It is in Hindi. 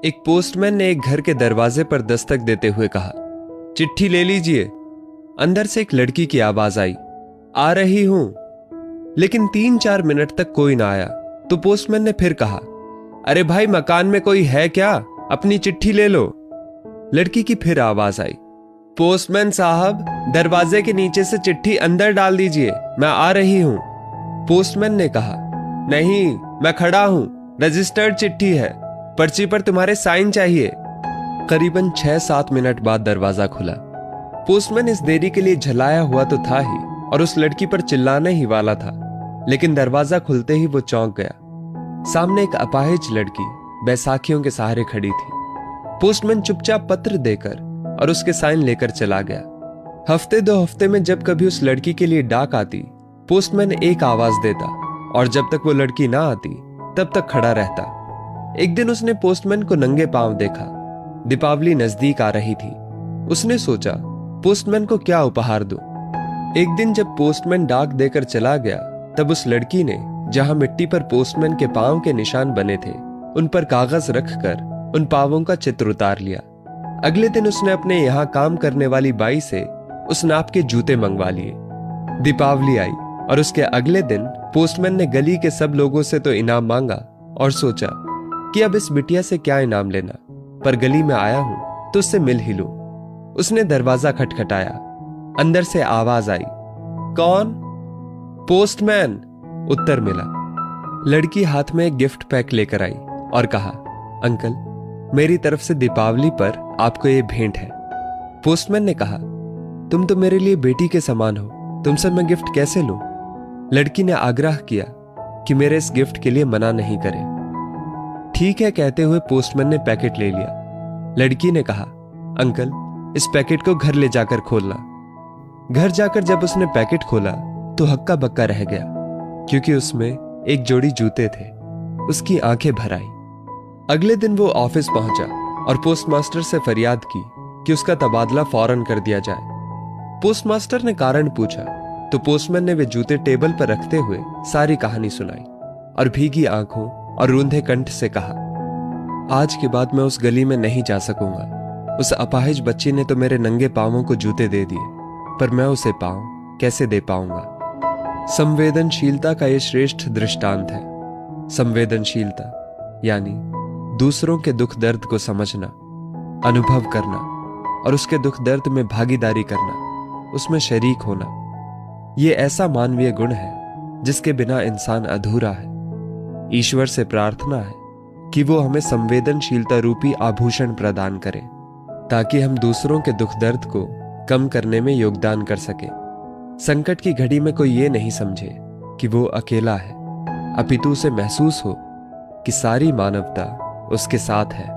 एक पोस्टमैन ने एक घर के दरवाजे पर दस्तक देते हुए कहा, चिट्ठी ले लीजिए। अंदर से एक लड़की की आवाज आई, आ रही हूं। लेकिन 3-4 मिनट तक कोई ना आया तो पोस्टमैन ने फिर कहा, अरे भाई मकान में कोई है क्या, अपनी चिट्ठी ले लो। लड़की की फिर आवाज आई, पोस्टमैन साहब दरवाजे के नीचे से चिट्ठी अंदर डाल दीजिए, मैं आ रही हूं। पोस्टमैन ने कहा, नहीं मैं खड़ा हूं, रजिस्टर्ड चिट्ठी है, पर्ची पर तुम्हारे साइन चाहिए। करीबन 6-7 मिनट बाद दरवाजा खुला। पोस्टमैन इस देरी के लिए झलाया हुआ तो था ही और उस लड़की पर चिल्लाने ही वाला था, लेकिन दरवाजा खुलते ही वो चौंक गया। सामने एक अपाहिज लड़की बैसाखियों के सहारे खड़ी थी। पोस्टमैन चुपचाप पत्र देकर और उसके साइन लेकर चला गया। हफ्ते 2 हफ्ते में जब कभी उस लड़की के लिए डाक आती, पोस्टमैन एक आवाज देता और जब तक वो लड़की ना आती तब तक खड़ा रहता। एक दिन उसने पोस्टमैन को नंगे पांव देखा। दीपावली नजदीक आ रही थी। उसने सोचा पोस्टमैन को क्या उपहार दूं। एक दिन जब पोस्टमैन डाक देकर चला गया तब उस लड़की ने जहां मिट्टी पर पोस्टमैन के पांव के निशान बने थे उन पर कागज रखकर उन पांवों का चित्र उतार लिया। अगले दिन उसने अपने यहां काम करने वाली बाई से उस नाप के जूते मंगवा लिए। दीपावली आई और उसके अगले दिन पोस्टमैन ने गली के सब लोगों से तो इनाम मांगा और सोचा कि अब इस बिटिया से क्या इनाम लेना, पर गली में आया हूं तो उससे मिल ही लूं। उसने दरवाजा खटखटाया। अंदर से आवाज आई, कौन? पोस्टमैन, उत्तर मिला। लड़की हाथ में एक गिफ्ट पैक लेकर आई और कहा, अंकल मेरी तरफ से दीपावली पर आपको ये भेंट है। पोस्टमैन ने कहा, तुम तो मेरे लिए बेटी के समान हो, तुमसे मैं गिफ्ट कैसे लूं? लड़की ने आग्रह किया कि मेरे इस गिफ्ट के लिए मना नहीं करें। ठीक है कहते हुए पोस्टमैन ने पैकेट ले लिया। लड़की ने कहा, अंकल इस पैकेट को घर ले जाकर खोलना। घर जाकर जब उसने पैकेट खोला तो हक्का बक्का रह गया, क्योंकि उसमें एक जोड़ी जूते थे। उसकी आंखें भर आई। अगले दिन वो ऑफिस पहुंचा और पोस्टमास्टर से फरियाद की कि उसका तबादला फौरन कर दिया जाए। पोस्टमास्टर ने कारण पूछा तो पोस्टमैन ने वे जूते टेबल पर रखते हुए सारी कहानी सुनाई और भीगी आंखों और रूंधे कंठ से कहा, आज के बाद मैं उस गली में नहीं जा सकूंगा। उस अपाहिज बच्ची ने तो मेरे नंगे पांवों को जूते दे दिए, पर मैं उसे पांव कैसे दे पाऊंगा। संवेदनशीलता का यह श्रेष्ठ दृष्टांत है। संवेदनशीलता यानी दूसरों के दुख दर्द को समझना, अनुभव करना और उसके दुख दर्द में भागीदारी करना, उसमें शरीक होना। यह ऐसा मानवीय गुण है जिसके बिना इंसान अधूरा है। ईश्वर से प्रार्थना है कि वो हमें संवेदनशीलता रूपी आभूषण प्रदान करे, ताकि हम दूसरों के दुख दर्द को कम करने में योगदान कर सके। संकट की घड़ी में कोई ये नहीं समझे कि वो अकेला है, अपितु उसे महसूस हो कि सारी मानवता उसके साथ है।